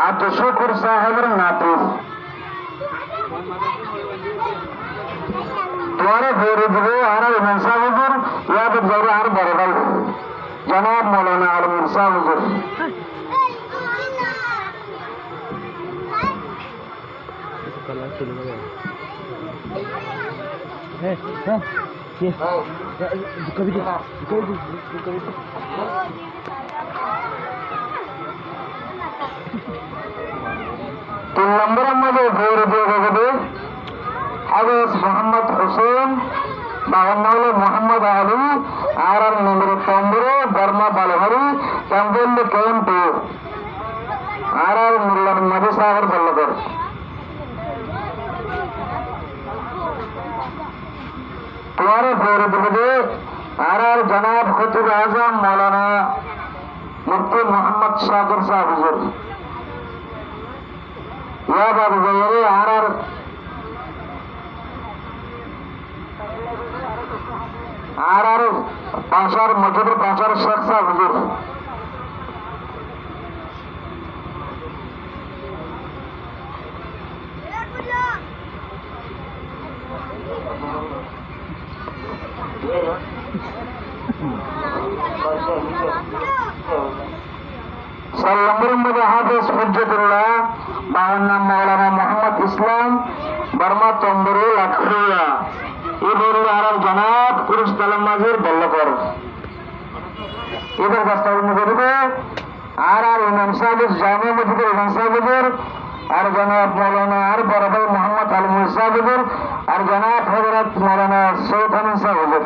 আব্দুল শুকুর সাহেবের নাতি তোমারে ফেরে দেবে আর ইমাম সাহেব হুজুর ইয়াদ যাবে আর বড় ভাই জনাব মৌলানা আলম সাহেব হুজুর তিন নম্বরের মধ্যে ফেরে দিয়ে হাফেজ মোহাম্মদ হোসেন বাগান্নৌল মোহাম্মদ আলী আর নম্বর তম্বরে বর্মা বালহরি ক্যাম্পেল কেএমপি আর মোল্লা নবী সাহেবের বল্লভর তোমারে ফেরে দেবে আর জনাব খতিব আজম মৌলানা মুফতি মোহাম্মদ শাকির সাহেব হুজুর ইয়া বাবু গেরে আর পাঁচার মজুর পাঁচার শেখ সাহেব হুজুর চার নম্বরের মধ্যে হাফেজ হুজ্জতুল্লাহ বাবার নাম মৌলানা মোহাম্মদ ইসলাম বর্মা তম্বরে লাখরিয়া এদের আর জনাব পুরুষ তালাম মাঝের বল্লভর এদের বাস্তব করবে আর ইমাম সাহেব জামে মসজিদের ইমাম সাহেবের আর জনাব মৌলানা আর বড় ভাই মোহাম্মদ আলম সাহেবের আর জনাব হজরত মৌলানা সৈয়দ হামিদ সাহেবের